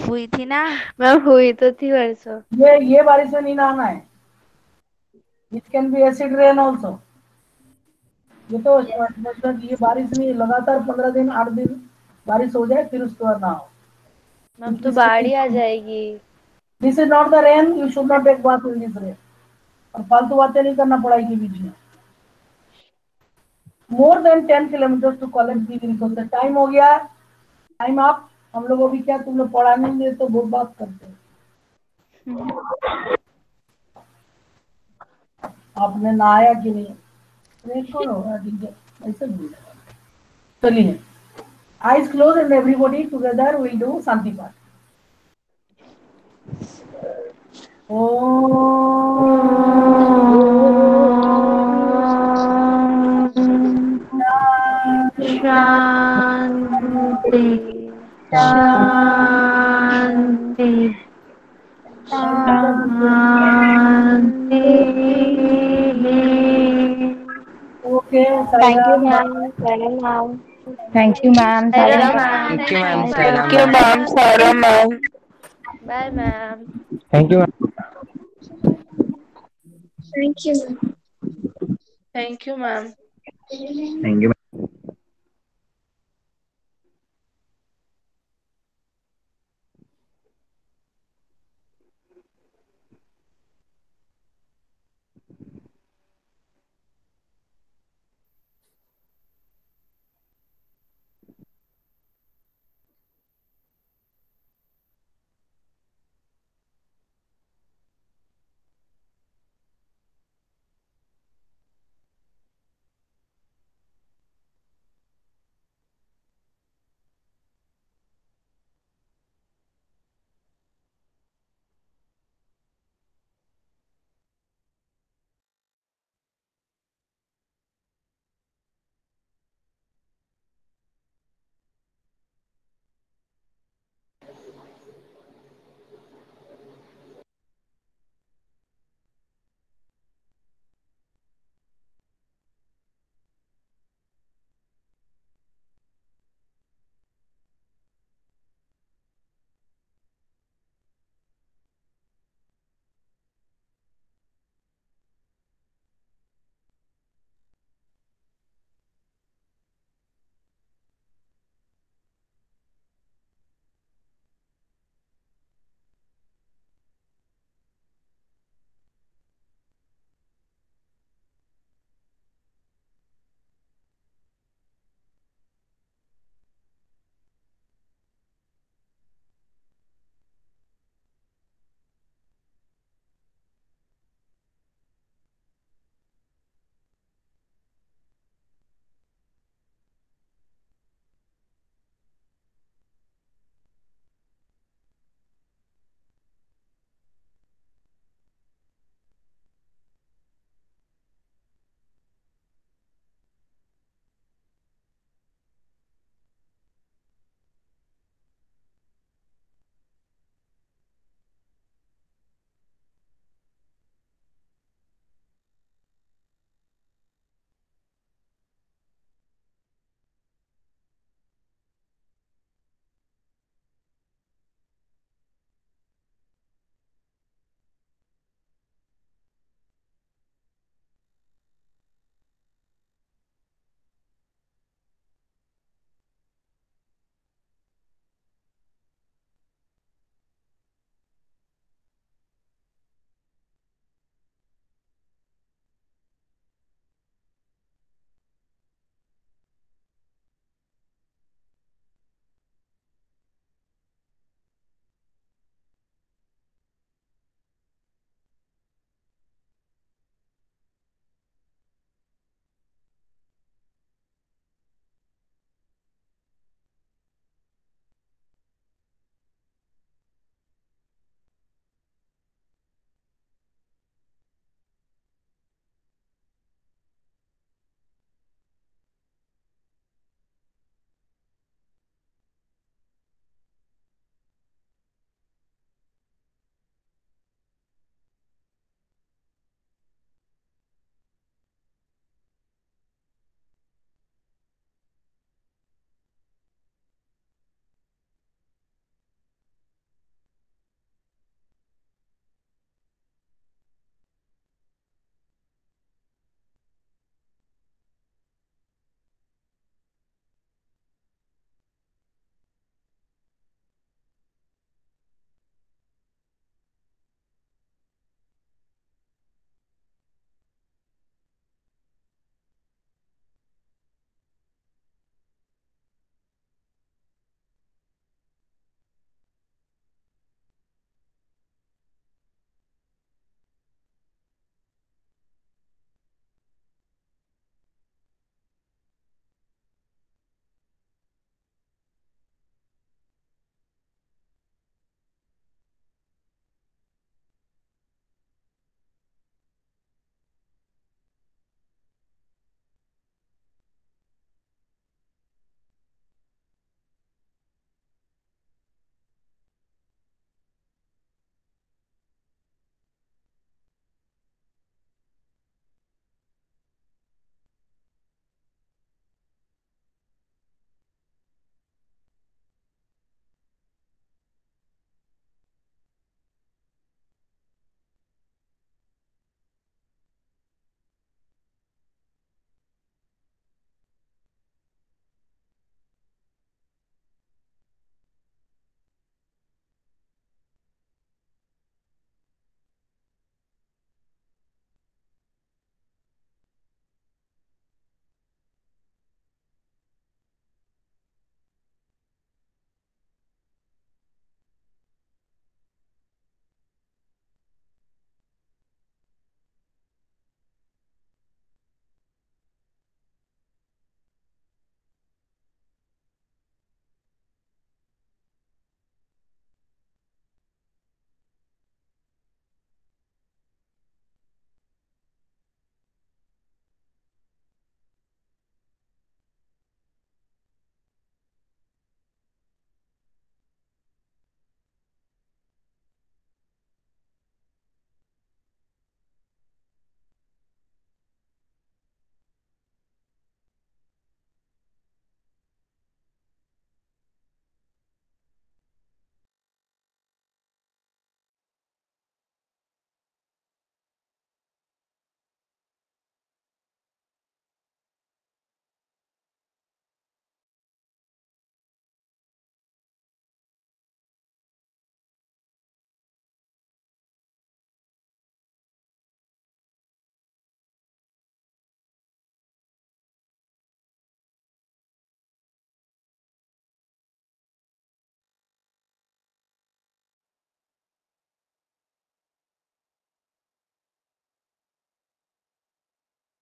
हुई थी ना. मैम हुई तो थी परसों. ये बारिश में नहीं नहाना है. It can be acid rain also. ये तो मतलब ये बारिश नहीं, लगातार 15 दिन 8 दिन बारिश हो जाए, फिर उसके बाद नहाओ. मैम तो बाढ़ ही आ जाएगी. This is not the rain, you should not take bath in this rain. और फालतू बातें नहीं करना पढ़ाई के बीच में. More than 10 kilometre to college the resources. Time हो गया, टाइम आप. हम लोग अभी क्या, तुम लोग पढ़ाने नहीं देते तो बहुत बात करते हैं. आपने नहाया कि नहीं? कौन होगा ऐसे बोल. चलिए, eyes closed and everybody together will do शांति पाठ. शांति शांति शांति. Okay. Thank you, ma'am. Saram, ma'am. Thank you, ma'am. Saram, Saram, ma'am. Thank you, ma'am. Thank Salam, you, ma'am. ma'am. Saram, ma'am. Bye, ma'am. Thank you. Thank you, ma'am. Thank you, ma'am. Thank you.